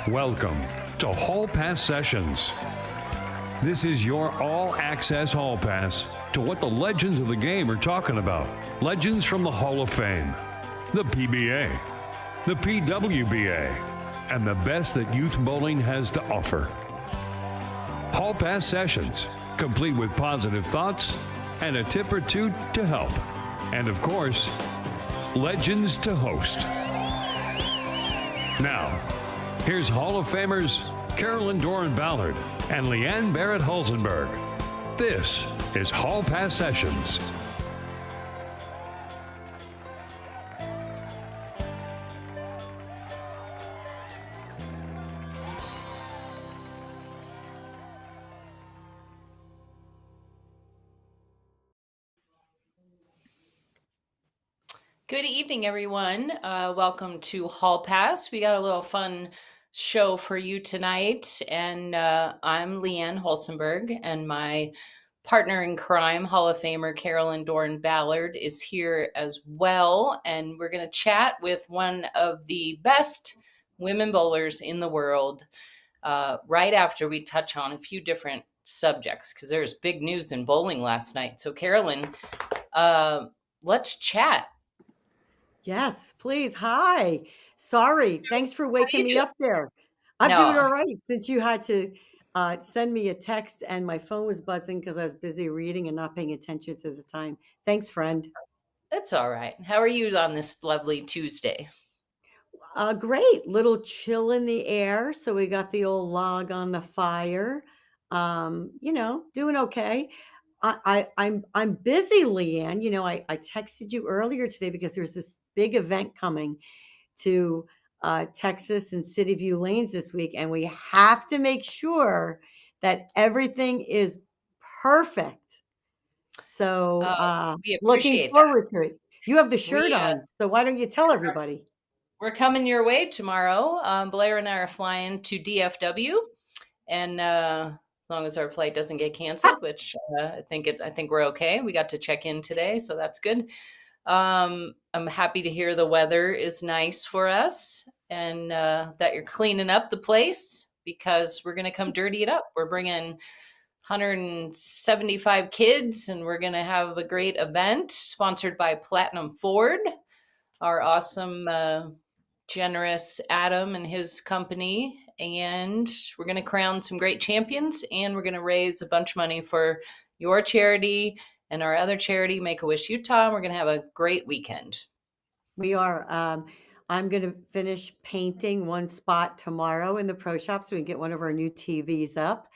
Welcome to Hall Pass Sessions. This is your all-access Hall Pass to what the legends of the game are talking about. Legends from the Hall of Fame, the PBA, the PWBA, and the best that youth bowling has to offer. Hall Pass Sessions, complete with positive thoughts and a tip or two to help. And of course, legends to host. Now, here's Hall of Famers Carolyn Dorin-Ballard and Leanne Hulsenberg. This is Hall Pass Sessions. Good evening, everyone. Welcome to Hall Pass. We got a little fun show for you tonight, and I'm Leanne Hulsenberg, and my partner in crime, Hall of Famer Carolyn Dorin-Ballard, is here as well, and we're going to chat with one of the best women bowlers in the world right after we touch on a few different subjects, because there's big news in bowling last night. So, Carolyn, let's chat. Yes, please. Hi. Sorry. Thanks for waking me up there. I'm doing all right since you had to send me a text and my phone was buzzing because I was busy reading and not paying attention to the time. Thanks, friend. That's all right. How are you on this lovely Tuesday? Great. Little chill in the air. So we got the old log on the fire. Doing okay. I'm busy, Leanne. I texted you earlier today because there's this big event coming to Texas and City View Lanes this week, and we have to make sure that everything is perfect. So looking forward to it. You have the shirt on, so why don't you tell everybody? We're coming your way tomorrow. Blair and I are flying to DFW, and as long as our flight doesn't get canceled, which I think we're okay. We got to check in today, so that's good. I'm happy to hear the weather is nice for us, and that you're cleaning up the place, because we're going to come dirty it up. We're bringing 175 kids, and we're going to have a great event sponsored by Platinum Ford, our awesome, generous Adam and his company. And we're going to crown some great champions, and we're going to raise a bunch of money for your charity and our other charity, Make-A-Wish Utah. We're going to have a great weekend. We are. I'm going to finish painting one spot tomorrow in the pro shop so we can get one of our new TVs up.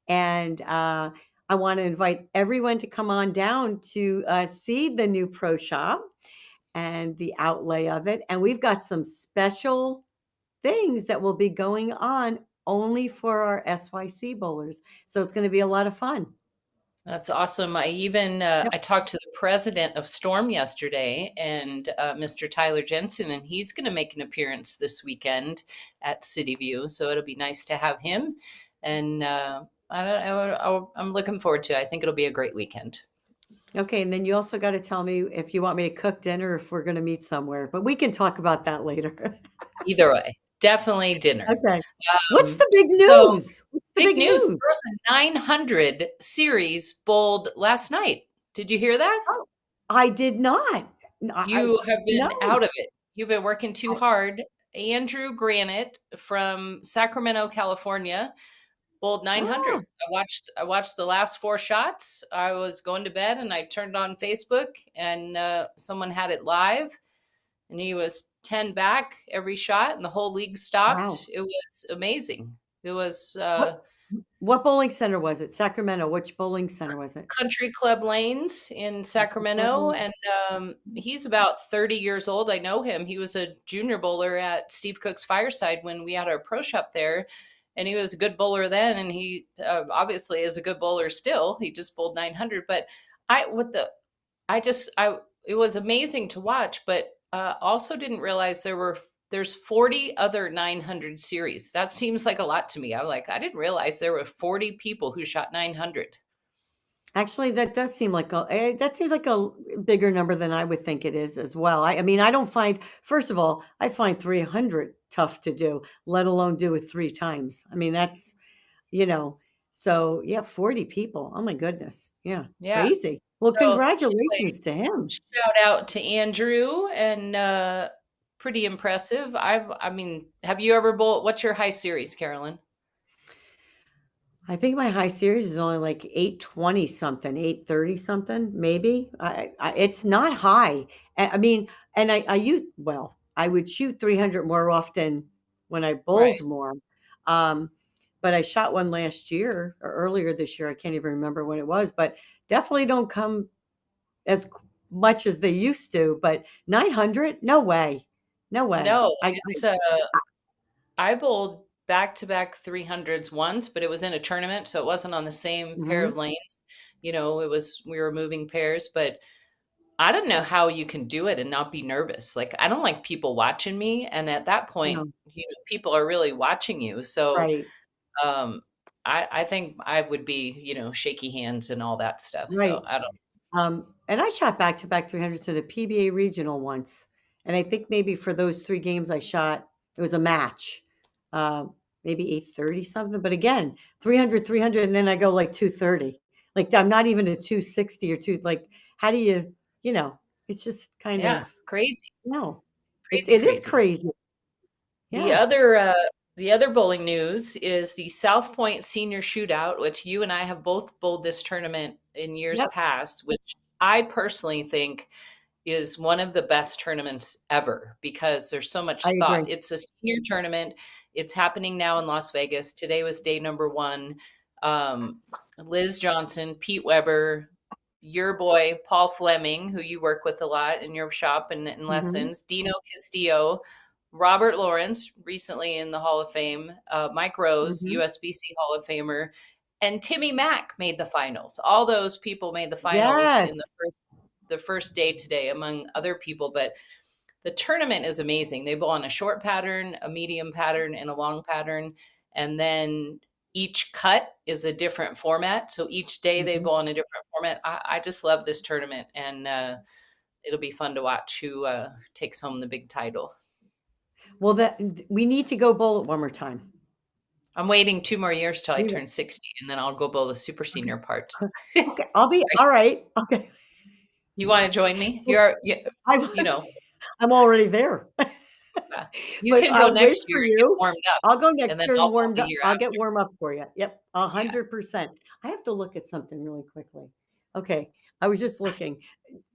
And I want to invite everyone to come on down to see the new pro shop and the outlay of it. And we've got some special things that will be going on only for our SYC bowlers. So it's going to be a lot of fun. That's awesome. I talked to the president of Storm yesterday, and Mr. Tyler Jensen, and he's going to make an appearance this weekend at City View. So it'll be nice to have him. And I'm looking forward to it. I think it'll be a great weekend. Okay. And then you also got to tell me if you want me to cook dinner, if we're going to meet somewhere, but we can talk about that later. Either way, definitely dinner. Okay. What's the big news? Big news. There was a 900 series bowled last night. Did you hear that? Oh, I did not. You have been out of it. You've been working too hard. Andrew Granite from Sacramento, California, bowled 900. I watched the last 4 shots. I was going to bed and I turned on Facebook, and someone had it live, and he was 10 back every shot, and the whole league stopped. Wow. It was amazing. It was what bowling center was it? Sacramento. Which bowling center was it? Country Club Lanes in Sacramento. And he's about 30 years old. I know him. He was a junior bowler at Steve Cook's Fireside when we had our pro shop there. And he was a good bowler then. And he obviously is a good bowler still. He just bowled 900. But it was amazing to watch, but also didn't realize there's 40 other 900 series. That seems like a lot to me. I'm like, I didn't realize there were 40 people who shot 900. Actually, that does seem like that seems like a bigger number than I would think it is as well. I mean, I don't find, first of all, I find 300 tough to do, let alone do it 3 times. I mean, that's, you know, so yeah, 40 people. Oh my goodness. Yeah, Yeah. crazy. Well, So anyway, congratulations to him. shout out to Andrew and pretty impressive. I mean, have you ever bowled? What's your high series, Carolyn? I think my high series is only like 820 something, 830 something, maybe. It's not high. I mean, and I would shoot 300 more often when I Right. bowled more. Um, but I shot one last year or earlier this year. I can't even remember when it was, but definitely don't come as much as they used to. But 900, no way. No way. No, it's I bowled back-to-back 300s once, but it was in a tournament, so it wasn't on the same pair of Mhm. lanes. It was we were moving pairs, but I don't know how you can do it and not be nervous. Like, I don't like people watching me, and at that point, No, people are really watching you. So, right. um, I think I would be, shaky hands and all that stuff. So Right. I don't. And I shot back-to-back 300s to the PBA regional once, and I think maybe for those 3 games I shot, it was a match, uh, maybe 830 something, but again, 300, 300, and then I go like 230. Like, I'm not even a 260 or 2 like, how do you know, it's just kind Yeah, of crazy, no. It crazy, it is crazy. crazy. The Yeah. other uh, the other bowling news is the South Point Senior Shootout, which you and I have both bowled this tournament in years Yep, past, which I personally think is one of the best tournaments ever because there's so I much thought. agree. It's a senior tournament. It's happening now in Las Vegas. Today was day number one. Um, Liz Johnson, Pete Weber, your boy Paul Fleming, who you work with a lot in your shop and in Mhm, lessons, Dino Castillo, Robert Lawrence, recently in the Hall of Fame, Mike Rose, mhm. USBC Hall of Famer, and Timmy Mack made the finals. All those people made the finals Yes. in the first day today, among other people. But the tournament is amazing. They bowl on a short pattern, a medium pattern, and a long pattern. And then each cut is a different format. So each day they Mhm. bowl in a different format. I just love this tournament. And it'll be fun to watch who takes home the big title. Well, we need to go bowl it one more time. I'm waiting 2 more years till I We turn 60, and then I'll go bowl the super okay. senior part. Okay, I'll be all right. Okay. You wanna join me? Well, I'm You know, I'm already there. you But can go I'll wait next year for and get you. warmed up, I'll go and next then year I'll and bowl warmed the up. year I'll get after. warm up for you. Yep, Yeah. 100%. I have to look at something really quickly. Okay, I was just looking.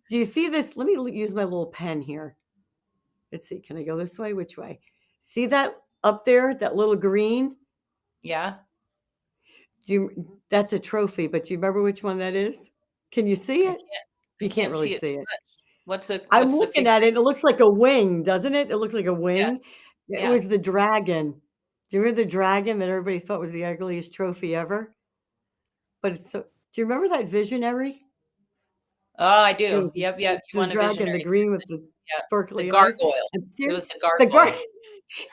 Do you see this? Let me use my little pen here. Let's see. Can I go this way? Which way? See that up there? That little green? Yeah? That's a trophy, but do you remember which one that is? Can you see I it? can't I You can't can't really see it see too it. much. I'm What's the looking figure? at it, it looks like a wing, doesn't it? It looks like a Yeah, wing. It yeah. was the dragon. Do you remember the dragon that everybody thought was the ugliest trophy ever? But it's so do you remember that visionary? Oh, I It do. was Yep, yep. You the want a dragon, the visionary green with the Yeah, the sparkly eyes. gargoyle. And It ser was the the gar gargoyle.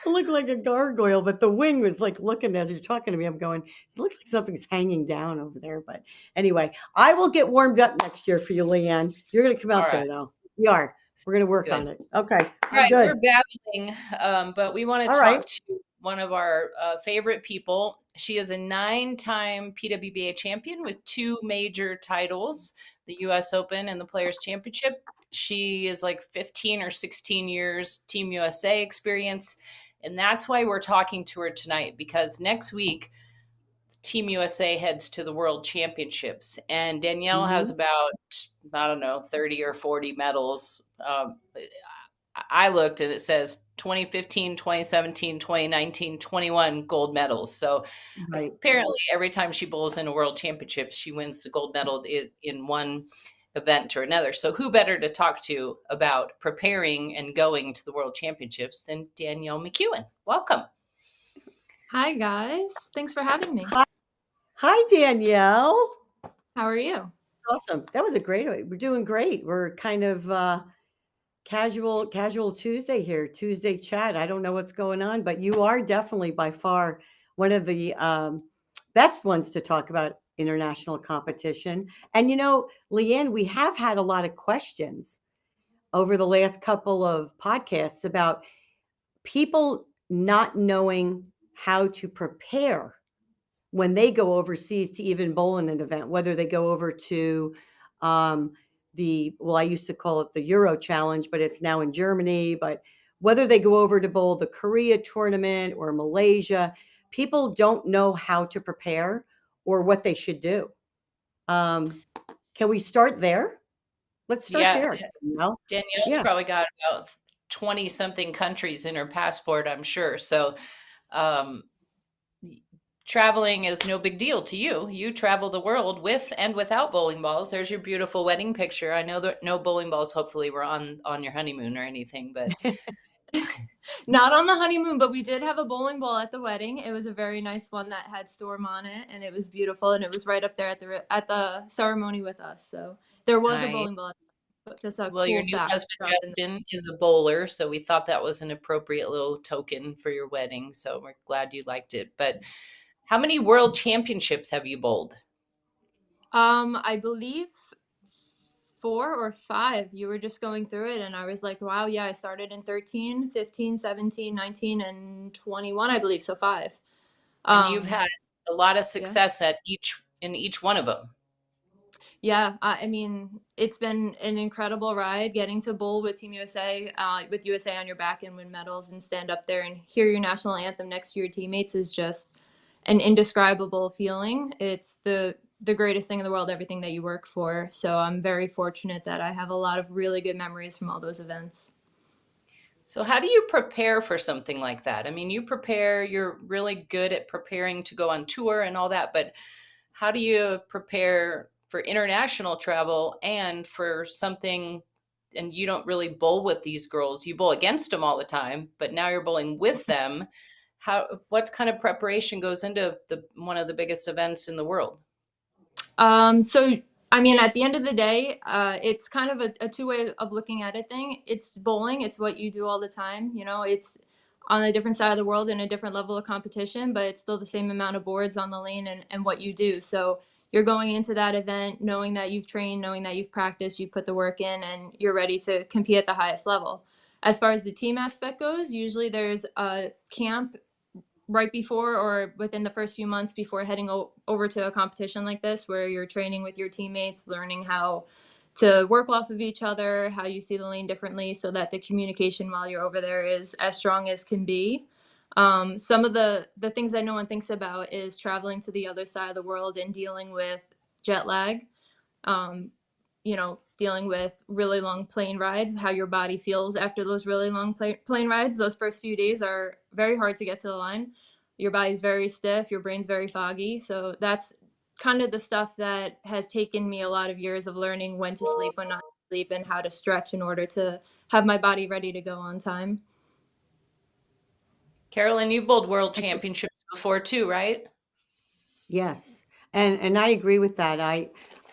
it looked like a gargoyle, but the wing was, like, looking as you're talking to me, I'm going, "It looks like something's hanging down over there," but anyway, I will get warmed up next year for you, Leanne. You're gonna come out Alright, there, though. You are. We're gonna work good. on it. Okay, I'm Alright, we're good. babbling, but we wanna Alright. talk to one of our, favorite people. She is a 9-time PWBA champion with 2 major titles, the US Open and the Players Championship. She is, like, 15 or 16 years Team USA experience, and that's why we're talking to her tonight, because next week, Team USA heads to the World Championships, and Danielle has Mhm. about, I don't know, 30 or 40 medals. I looked and it says 2015, 2017, 2019, 21 gold medals. So Right. apparently, every time she bowls in a world championship, she wins the gold medal in one event or another. So, who better to talk to about preparing and going to the world championships than Danielle McEwan? Welcome. Hi, guys. Thanks for having me. Hi hi, Danielle. How are you? Awesome. That was a great we're doing great. We're kind of, casual Tuesday here, Tuesday chat. I don't know what's going on, but you are definitely by far one of the, best ones to talk about international competition. And, Leanne, we have had a lot of questions over the last couple of podcasts about people not knowing how to prepare when they go overseas to even bowl in an event, whether they go over to um, I used to call it the Euro Challenge, but it's now in Germany, but whether they go over to bowl the Korea tournament or Malaysia, people don't know how to prepare or what they should do. Can we start there? Let's start Yeah, there. Danielle's Yeah. probably got about 20 something countries in her passport, I'm sure. So um, traveling is no big deal to you. You travel the world with and without bowling balls. There's your beautiful wedding picture. I know that no bowling balls hopefully were on your honeymoon or anything, but Not on the honeymoon, but we did have a bowling ball at the wedding. It was a very nice one that had Storm on it, and it was beautiful, and it was right up there at the ceremony with us. So there was a bowling ball. nice. Just a Well, your cool new fact husband, dropped in. Justin, is a bowler, so we thought that was an appropriate little token for your wedding. So we're glad you liked it. But how many world championships have you bowled? I believe 4 or 5. You were just going through it, and I was like, wow, yeah, I started in 13, 15, 17, 19, and 21, I believe, so 5. And you've Um, had a lot of yeah. success in each one of them. Yeah, I mean, it's been an incredible ride getting to bowl with Team USA, with USA on your back and win medals and stand up there and hear your national anthem next to your teammates is just an indescribable feeling. It's the greatest thing in the world, everything that you work for. So I'm very fortunate that I have a lot of really good memories from all those events. So how do you prepare for something like that? I mean, you're really good at preparing to go on tour and all that, but how do you prepare for international travel and for something, and you don't really bowl with these girls, you bowl against them all the time, but now you're bowling with them. What kind of preparation goes into one of the biggest events in the world? So, I mean, at the end of the day, it's kind of a two-way of looking at it thing. It's bowling. It's what you do all the time. It's on a different side of the world and a different level of competition, but it's still the same amount of boards on the lane and what you do. So you're going into that event knowing that you've trained, knowing that you've practiced, you put the work in, and you're ready to compete at the highest level. As far as the team aspect goes, usually there's a camp right before or within the first few months before heading over to a competition like this, where you're training with your teammates, learning how to work off of each other, how you see the lane differently, so that the communication while you're over there is as strong as can be. Some of the things that no one thinks about is traveling to the other side of the world and dealing with jet lag. Um, Dealing with really long plane rides, how your body feels after those really long plane rides. Those first few days are very hard to get to the line. Your body's very stiff, your brain's very foggy. So that's kind of the stuff that has taken me a lot of years of learning when to sleep, when not to sleep, and how to stretch in order to have my body ready to go on time. Carolyn, you bowled world championships before too, right? Yes, and I agree with that.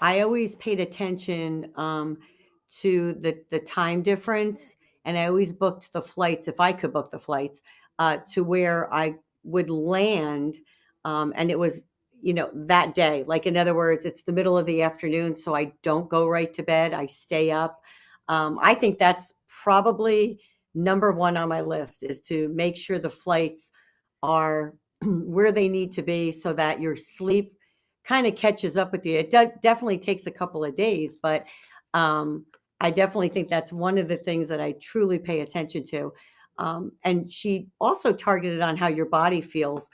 I always paid attention to the time difference, and I always booked the flights if I could book the flights to where I would land, and it was that day. Like in other words, it's the middle of the afternoon, so I don't go right to bed. I stay up. I think that's probably number one on my list is to make sure the flights are where they need to be so that your sleep kind of catches up with you. It definitely takes a couple of days, but I definitely think that's one of the things that I truly pay attention to. And she also targeted on how your body feels.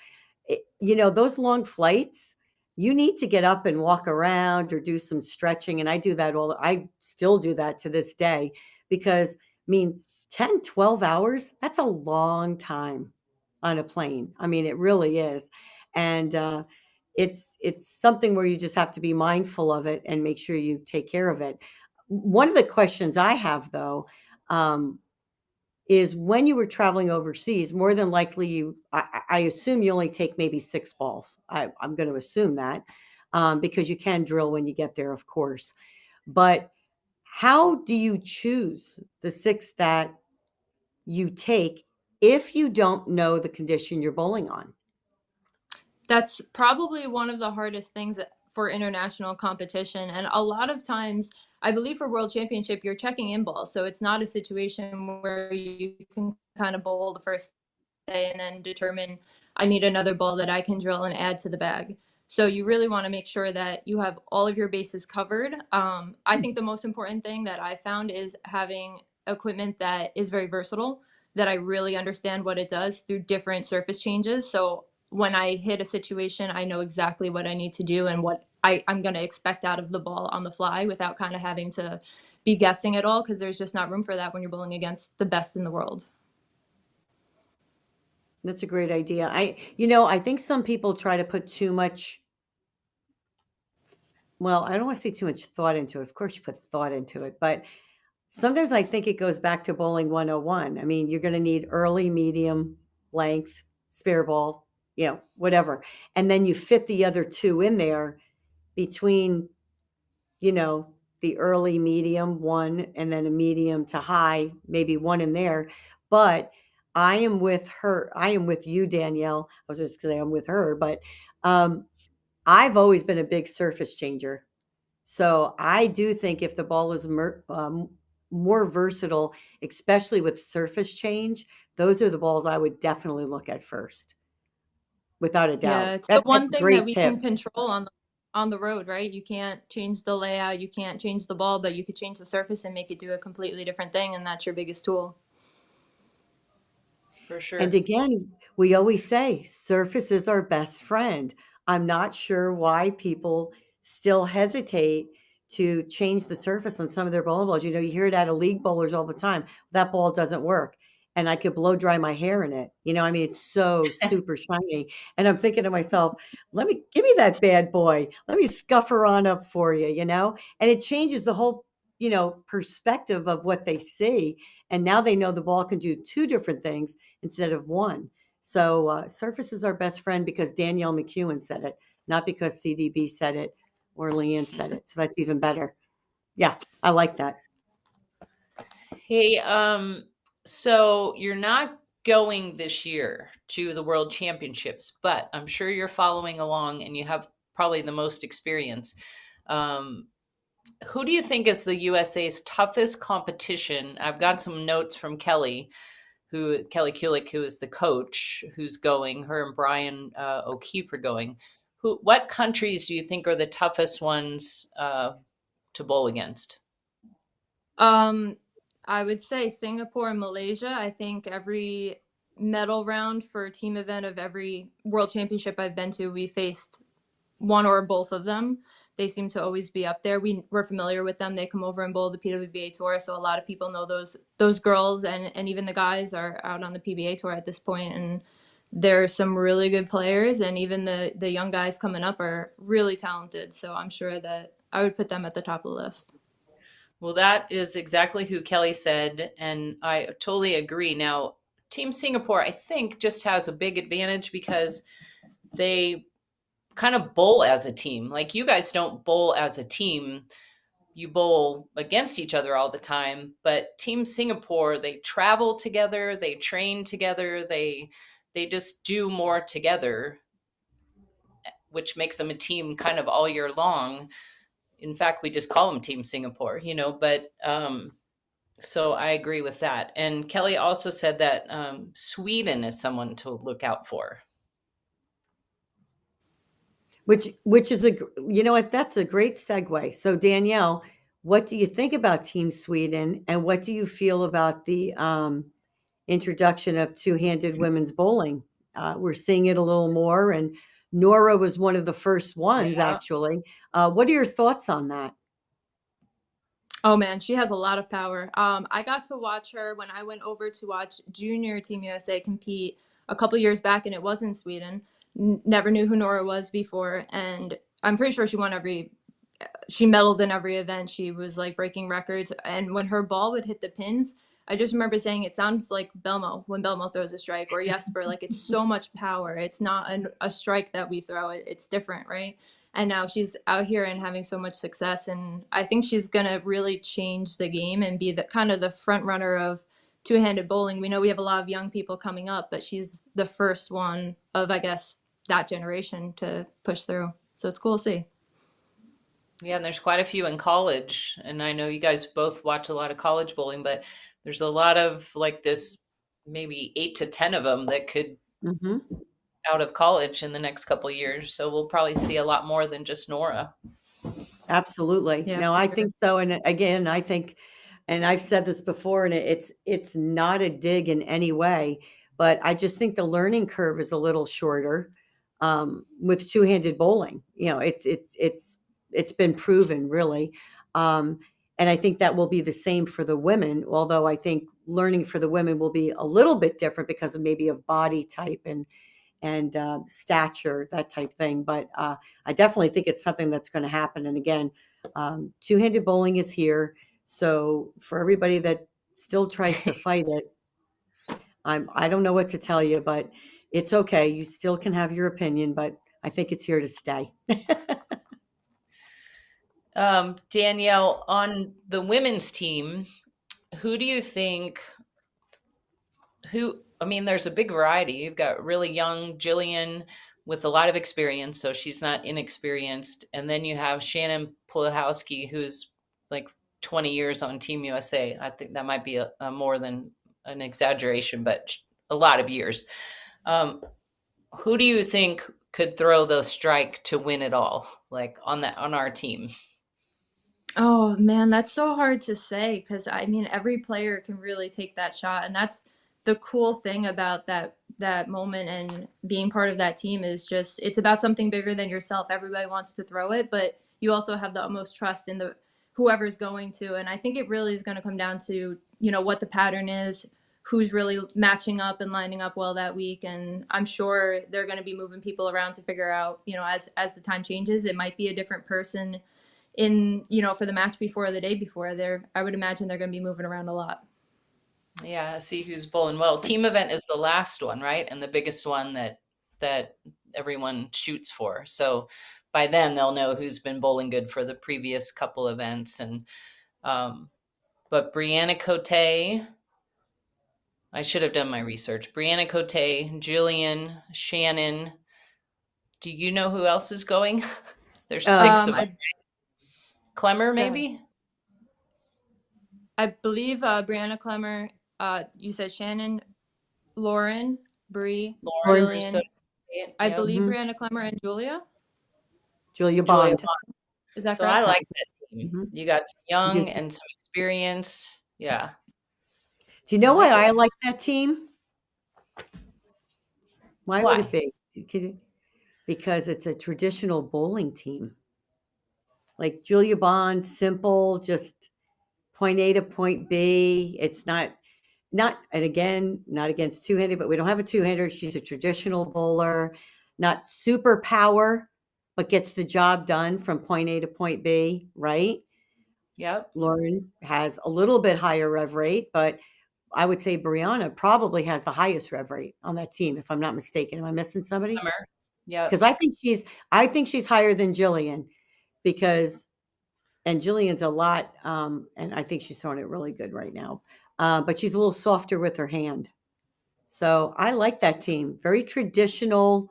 Those long flights, you need to get up and walk around or do some stretching. And I do that I still do that to this day because, I mean, 10, 12 hours, that's a long time on a plane. I mean, it really is. And it's something where you just have to be mindful of it and make sure you take care of it. One of the questions I have, though, is when you were traveling overseas, more than likely I assume you only take maybe 6 balls. I'm going to assume that because you can drill when you get there, of course. But how do you choose the 6 that you take if you don't know the condition you're bowling on? That's probably one of the hardest things for international competition. And a lot of times, I believe for World Championship, you're checking in balls. So it's not a situation where you can kind of bowl the first day and then determine I need another ball that I can drill and add to the bag. So you really want to make sure that you have all of your bases covered. I think the most important thing that I found is having equipment that is very versatile, that I really understand what it does through different surface changes. So when I hit a situation, I know exactly what I need to do and what I'm going to expect out of the ball on the fly without kind of having to be guessing at all, because there's just not room for that when you're bowling against the best in the world. That's a great idea. I think some people try to put too much, well, I don't want to say too much thought into it. Of course, you put thought into it, but sometimes I think it goes back to bowling 101. I mean, you're going to need early, medium, length, spare ball, whatever. And then you fit the other two in there between, the early, medium, one, and then a medium to high, maybe one in there. But I am with her. I am with you, Danielle. I was just going to say I'm with her, but I've always been a big surface changer. So I do think if the ball is more versatile, especially with surface change, those are the balls I would definitely look at first, without a Yeah, doubt. it's the That's one a thing that great we tip. can control on the road, right? You can't change the layout, you can't change the ball, but you could change the surface and make it do a completely different thing, and that's your biggest tool. For sure. And again, we always say surface is our best friend. I'm not sure why people still hesitate to change the surface on some of their bowling balls. You hear it out of league bowlers all the time. That ball doesn't work. And I could blow dry my hair in it. I mean, it's so super shiny. And I'm thinking to myself, give me that bad boy. Let me scuff her on up for you, And it changes the whole, perspective of what they see. And now they know the ball can do two different things instead of one. So surface is our best friend because Danielle McEwan said it, not because CDB said it or Leanne said it. So that's even better. Yeah, I like that. Hey, so you're not going this year to the World Championships, but I'm sure you're following along and you have probably the most experience. Who do you think is the USA's toughest competition? I've got some notes from Kelly Kulick, who is the coach, who's going. Her and Brian O'Keefe are going. What countries do you think are the toughest ones to bowl against? I would say Singapore and Malaysia. I think every medal round for a team event of every World Championship I've been to, we faced one or both of them. They seem to always be up there. We're familiar with them. They come over and bowl the PWBA tour, so a lot of people know those girls, and even the guys are out on the PBA tour at this point. And there are some really good players, and even the young guys coming up are really talented. So I'm sure that I would put them at the top of the list. Well, that is exactly who Kelly said, and I totally agree. Now, Team Singapore, I think, just has a big advantage because they kind of bowl as a team. Like, you guys don't bowl as a team. You bowl against each other all the time. But Team Singapore, they travel together, they train together, they just do more together, which makes them a team kind of all year long. In fact, we just call them Team Singapore, but so I agree with that. And Kelly also said that Sweden is someone to look out for. Which is that's a great segue. So Danielle, what do you think about Team Sweden, and what do you feel about the introduction of two-handed women's bowling? We're seeing it a little more, and Nora was one of the first ones, actually. What are your thoughts on that? Oh man, she has a lot of power. I got to watch her when I went over to watch Junior Team USA compete a couple years back, and it was in Sweden. Never knew who Nora was before, and I'm pretty sure she medaled in every event. She was like breaking records, and when her ball would hit the pins, I just remember saying it sounds like Belmo when Belmo throws a strike, or Jesper. Like, it's so much power. It's not a strike that we throw. It's different, right? And now she's out here and having so much success, and I think she's gonna really change the game and be the kind of the front runner of two-handed bowling. We know we have a lot of young people coming up, but she's the first one of, I guess, that generation to push through. So it's cool to see. Yeah, and there's quite a few in college. And I know you guys both watch a lot of college bowling, but there's a lot of like this, maybe 8 to 10 of them that could Hmm. out of college in the next couple of years. So we'll probably see a lot more than just Nora. Absolutely. Yeah, No, for I sure. think so. And again, I think, and I've said this before, and it's not a dig in any way, but I just think the learning curve is a little shorter with two-handed bowling. It's been proven really, um, and I think that will be the same for the women. Although I think learning for the women will be a little bit different because of maybe of body type and stature, that type thing. But I definitely think it's something that's going to happen. And again, two-handed bowling is here. So for everybody that still tries to fight it, I don't know what to tell you, but it's okay. You still can have your opinion, but I think it's here to stay. Danielle, on the women's team, who do you think I mean, there's a big variety. You've got really young Jillian with a lot of experience, so she's not inexperienced. And then you have Shannon Pulahowski, who's like 20 years on Team USA. I think that might be a more than an exaggeration, but a lot of years. Who do you think could throw the strike to win it all, like on our team? Oh man, that's so hard to say because I mean every player can really take that shot, and that's the cool thing about that moment and being part of that team is just it's about something bigger than yourself. Everybody wants to throw it, but you also have the utmost trust in the whoever's going to, and I think it really is going to come down to what the pattern is, who's really matching up and lining up well that week, and I'm sure they're going to be moving people around to figure out as the time changes, it might be a different person in for the match before or the day before. I would imagine they're going to be moving around a lot. Yeah, see who's bowling well. Team event is the last one, right? And the biggest one that everyone shoots for. So by then they'll know who's been bowling good for the previous couple events. And but Brianna Cote, I should have done my research. Brianna Cote, Jillian, Shannon. Do you know who else is going? There's 6 of them. Clemmer, maybe? I believe Brianna Clemmer, you said Shannon, Lauren, Bree, Lauren, Jillian. I believe Mhm. Brianna Clemmer and Julia. Julia Bond. Is that So correct? I like that team. Mhm. You got some You young do too. and some experience. Yeah. Do you know why like I it. like that team? Why would it be? Because it's a traditional bowling team. Like Julia Bond, simple, just point A to point B. It's not, and again, not against two-handed, but we don't have a two-hander. She's a traditional bowler, not super power, but gets the job done from point A to point B, right? Yep. Lauren has a little bit higher rev rate, but I would say Brianna probably has the highest rev rate on that team, if I'm not mistaken. Am I missing somebody? Summer. Yep. Because I think she's higher than Jillian because, and Jillian's a lot, and I think she's throwing it really good right now. But she's a little softer with her hand. So I like that team. Very traditional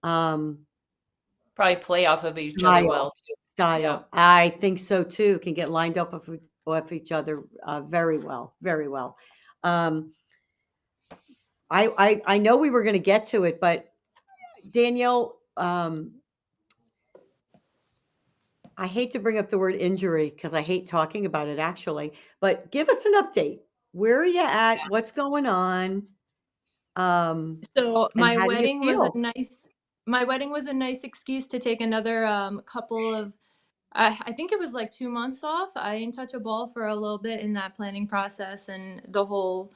Probably play off of each other well style. too. Style. Yep. I think so too. Can get lined up with each other very well, very well. I know we were going to get to it, but Danielle, I hate to bring up the word injury because I hate talking about it actually, but give us an update. Where are you at? What's going on? So And how do you feel? my wedding was a nice excuse to take another couple of I think it was like 2 months off. I didn't touch a ball for a little bit in that planning process, and the whole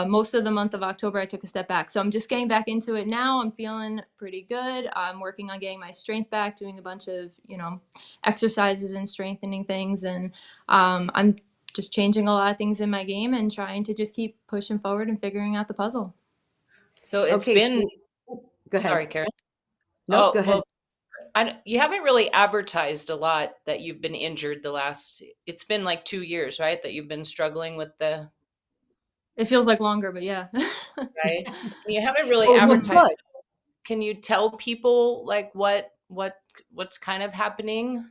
most of the month of October I took a step back. So I'm just getting back into it now. I'm feeling pretty good. I'm working on getting my strength back, doing a bunch of exercises and strengthening things, and I'm just changing a lot of things in my game and trying to just keep pushing forward and figuring out the puzzle. So it's Okay, been. go ahead. Sorry, Karen. Nope, Oh, go ahead. well, you haven't really advertised a lot that you've been injured it's been like 2 years, right? That you've been struggling with It feels like longer, but yeah. right? You haven't really Oh, look advertised. good. Can you tell people like what's kind of happening?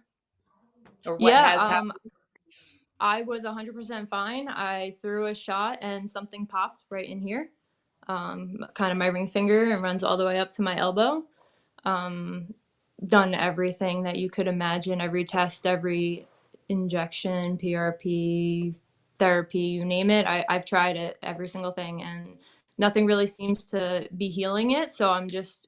or what Yeah, has happened? I was 100% fine. I threw a shot and something popped right in here. Kind of my ring finger. It runs all the way up to my elbow. Done everything that you could imagine, every test, every injection, PRP, therapy, you name it. I've tried it, every single thing, and nothing really seems to be healing it. So I'm just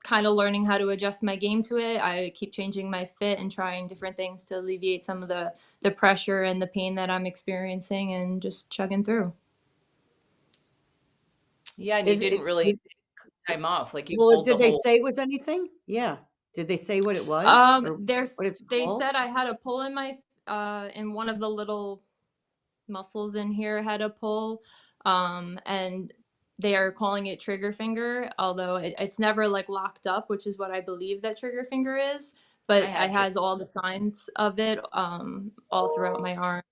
kind of learning how to adjust my game to it. I keep changing my fit and trying different things to alleviate some of the pressure and the pain that I'm experiencing, and just chugging through. Yeah, and you Is didn't it, really take time off. Like you well, pulled the did they whole. say it was anything? Yeah. Did they say what it was or what it's They called? said I had a pull in my in one of the little muscles in here had a pull, and they are calling it trigger finger, although it's never like locked up, which is what I believe that trigger finger is. But I it had has all the signs of it all throughout my arm.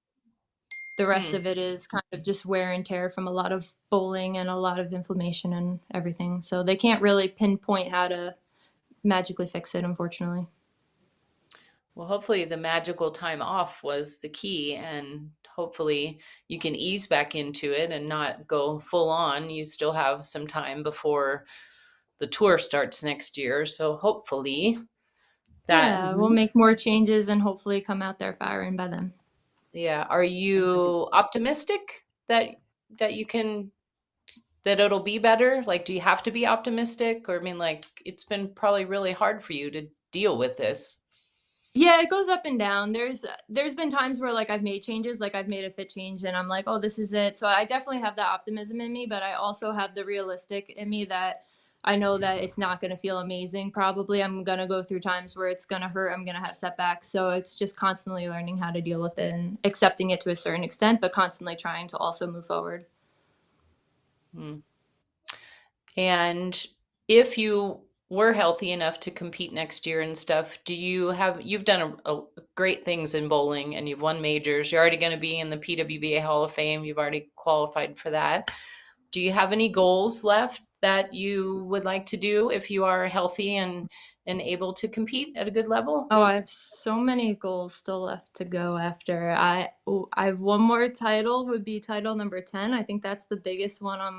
The rest of it is kind of just wear and tear from a lot of bowling and a lot of inflammation and everything. So they can't really pinpoint how to magically fix it, unfortunately. Well, hopefully the magical time off was the key, and hopefully you can ease back into it and not go full on. You still have some time before the tour starts next year, so hopefully that. Yeah, we'll make more changes and hopefully come out there firing by then. Yeah, are you optimistic that you can, that it'll be better? Like, do you have to be optimistic, or I mean, like, it's been probably really hard for you to deal with this. Yeah, it goes up and down. There's been times where like I've made changes, like I've made a fit change and I'm like, oh, this is it. So I definitely have that optimism in me, but I also have the realistic in me that I know that it's not going to feel amazing. Probably I'm going to go through times where it's going to hurt. I'm going to have setbacks. So it's just constantly learning how to deal with it and accepting it to a certain extent, but constantly trying to also move forward. And if you were healthy enough to compete next year and stuff, you've done a great things in bowling and you've won majors. You're already going to be in the PWBA Hall of Fame. You've already qualified for that. Do you have any goals left that you would like to do if you are healthy and able to compete at a good level? Oh, I have so many goals still left to go after. I have one more title, would be title number 10. I think that's the biggest one on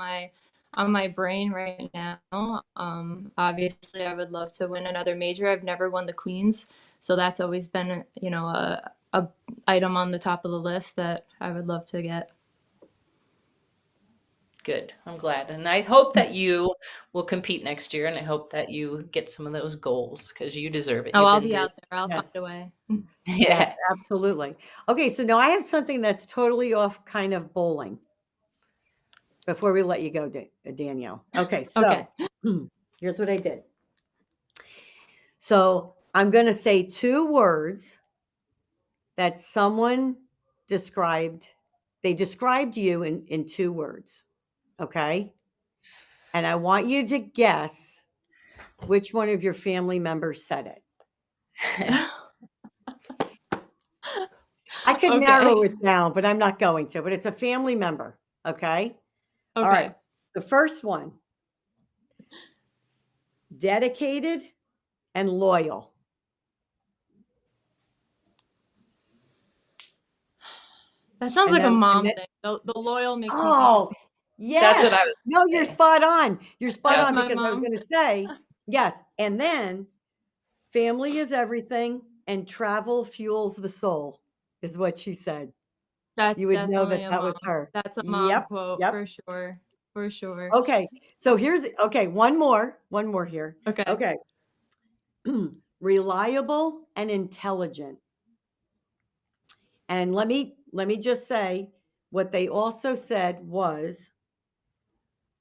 my brain right now. Obviously I would love to win another major. I've never won the Queens, so that's always been, a item on the top of the list that I would love to get. Good. I'm glad. And I hope that you will compete next year, and I hope that you get some of those goals because you deserve it. Oh, You've I'll been be very, out there. I'll Yes. find a way. yeah. Yes, absolutely. Okay, so now I have something that's totally off kind of bowling before we let you go, Danielle. Okay, so Okay. here's what I did. So I'm going to say 2 words that someone described. They described you in 2 words. Okay. And I want you to guess which one of your family members said it. I could Okay. narrow it down, but I'm not going to. But it's a family member. Okay. All Okay. right. The first one, dedicated and loyal. That sounds And like a then, and mom then thing. The loyal makes me think oh, That's what yes. I was. No, you're spot on. You're spot Yeah. on my because I was mom. going to say, yes. And then family is everything and travel fuels the soul, is what she said. That's You would know definitely that a that mom. was her. That's a mom Yep. quote Yep. for sure. For sure. Okay. So here's, okay, one more here. Okay. Okay. Reliable and intelligent. And let me just say what they also said was,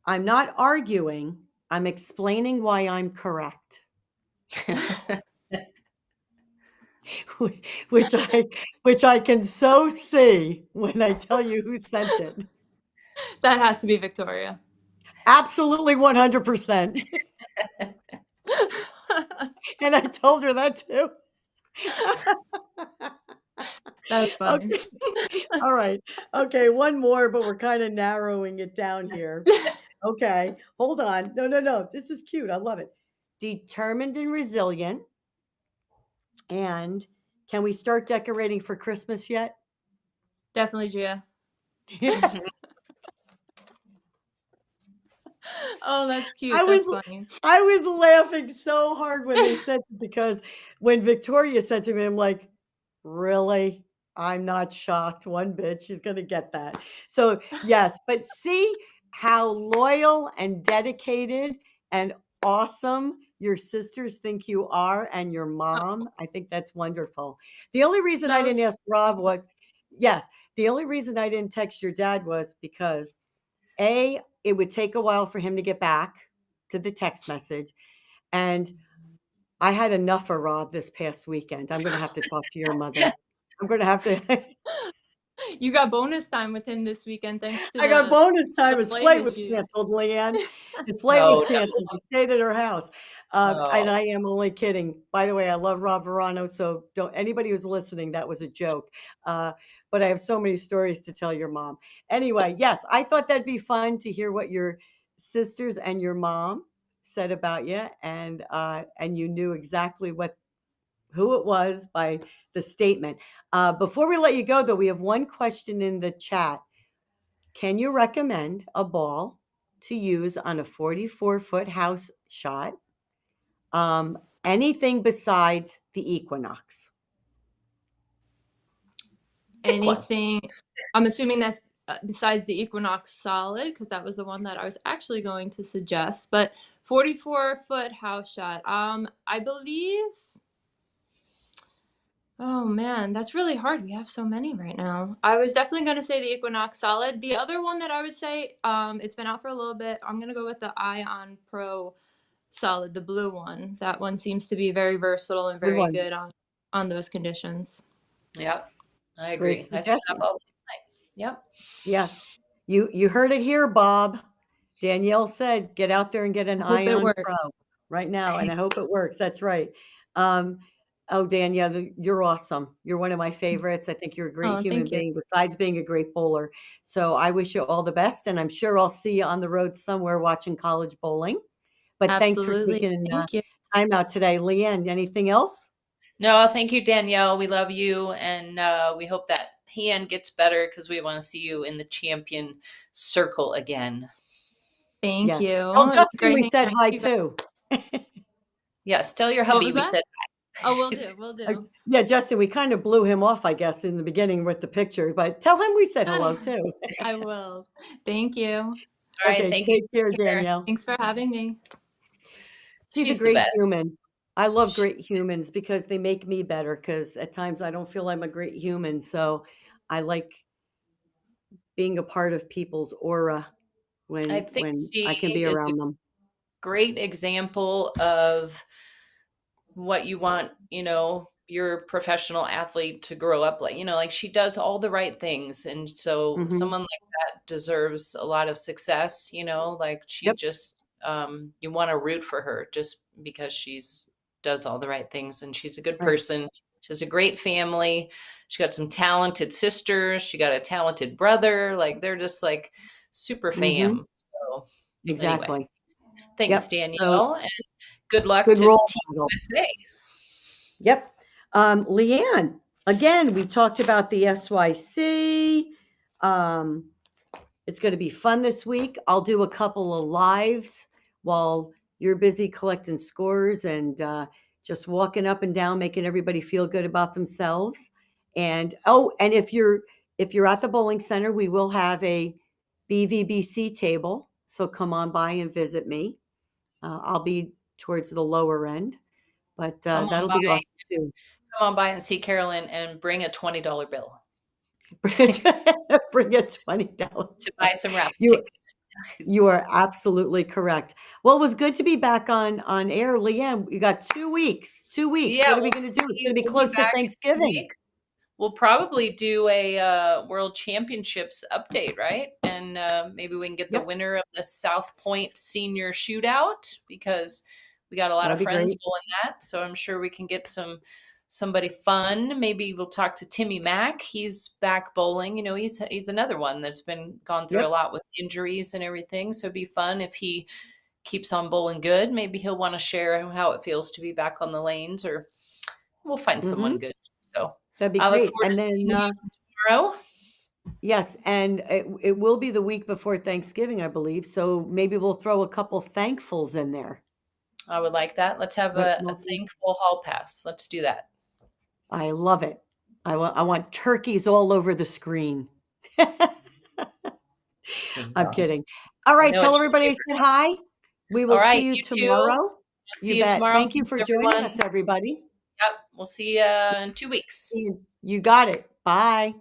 I'm not arguing, I'm explaining why I'm correct. which I can so see when I tell you who sent it. That has to be Victoria. Absolutely 100%. And I told her that too. That's funny. Okay. All right. Okay, one more, but we're kind of narrowing it down here. Okay, hold on. No. This is cute. I love it. Determined and resilient and Can we start decorating for Christmas yet? Definitely, Gia. Oh, that's cute. I was That's funny. I was laughing so hard when they said it because when Victoria said to me, I'm like, really? I'm not shocked one bit. She's gonna get that. So yes, but see how loyal and dedicated and awesome your sisters think you are and your mom. I think that's wonderful. The only reason I That didn't was ask Rob was yes, the only reason I didn't text your dad was because it would take a while for him to get back to the text message, and I had enough of Rob this past weekend. I'm gonna have to talk to your mother. I'm gonna have to you got bonus time with him this weekend thanks to I got the bonus time. His flight flight was issues. canceled, Leanne. His flight was No, canceled. He stayed at her house. And no. I am only kidding. By the way, I love Rob Verano, so don't anybody who's listening, that was a joke. But I have so many stories to tell your mom. Anyway, yes, I thought that'd be fun to hear what your sisters and your mom said about you, and you knew exactly who it was by the statement. Before we let you go, though, we have one question in the chat. Can you recommend a ball to use on a 44-foot house shot? Anything besides the Equinox? Pick one. Anything, I'm assuming that's besides the Equinox Solid, because that was the one that I was actually going to suggest. But 44-foot house shot. I believe. Oh man, that's really hard. We have so many right now. I was definitely going to say the Equinox Solid. The other one that I would say, it's been out for a little bit. I'm going to go with the Ion Pro Solid, the blue one. That one seems to be very versatile and Good very one. good on those conditions. Yep, I Great agree. I think suggestion. that ball was nice. Yep. Yeah. You heard it here, Bob. Danielle said, get out there and get an I hope it Ion works. Pro right now. And I hope it works. That's right. Oh, Danielle, you're awesome. You're one of my favorites. I think you're a great Oh, human thank you. being, besides being a great bowler. So I wish you all the best. And I'm sure I'll see you on the road somewhere watching college bowling. But thanks for Absolutely. taking Thank you. time out today. Leanne, anything else? No, thank you, Danielle. We love you, and we hope that hand gets better because we want to see you in the champion circle again. Thank Yes. you. Tell It's Justin great we hanging said out hi with you guys. too. Yes, tell your What hubby was we that? said hi. Oh, will do. Yeah, Justin, we kind of blew him off, I guess, in the beginning with the picture, but tell him we said hello too. I will. Thank you. All right, Okay, thank you. take care, Take care. Danielle. Thanks for having me. She's a She's the great best. human. I love great humans because they make me better, because at times I don't feel I'm a great human. So I like being a part of people's aura I when think I can she be is a around them. great example of what you want, your professional athlete to grow up like. Like she does all the right things. And so Mhm. someone like that deserves a lot of success, like she Yep. just you want to root for her just because does all the right things, and she's a good Right. person. She has a great family. She got some talented sisters. She got a talented brother. Like they're just like super Mhm. fam. So anyway, Exactly. thanks, Yep. So Danielle, and good luck good to role Team model. USA. Yep. Leanne, again, we talked about the SYC. It's going to be fun this week. I'll do a couple of lives while you're busy collecting scores and just walking up and down, making everybody feel good about themselves. And if you're at the bowling center, we will have a BVBC table. So come on by and visit me. I'll be towards the lower end, but Come on that'll by. be awesome too. Come on by and see Carolyn and bring a $20 bill Bring a $20 to buy some raffle You tickets. you are absolutely correct. Well, it was good to be back on air, Leanne. We got 2 weeks. 2 weeks. Yeah, What are we we'll going to do? It's see. going to be We'll close to back in 2 Thanksgiving. weeks. We'll probably do a World Championships update, right? And maybe we can get the Yep. winner of the South Point Senior Shootout, because we got a lot That'd of be friends great. bowling that. So I'm sure we can get somebody fun. Maybe we'll talk to Timmy Mack. He's back bowling. He's another one that's gone through a Yep. lot with injuries and everything. So it'd be fun if he keeps on bowling good. Maybe he'll want to share how it feels to be back on the lanes, or we'll find someone Mhm. good. So That'd be I look great. forward to And seeing then, you tomorrow. yes, and it will be the week before Thanksgiving, I believe. So maybe we'll throw a couple thankfuls in there. I would like that. Let's have What a will be? thankful hall pass. Let's do that. I love it. I want turkeys all over the screen. I'm kidding. All I right, know tell it's your everybody I favorite. said hi. We All will right, see you you too. tomorrow. We'll You see you bet. tomorrow. Thank you for joining Everyone. us, everybody. Yep. We'll see you in 2 weeks. You got it. Bye.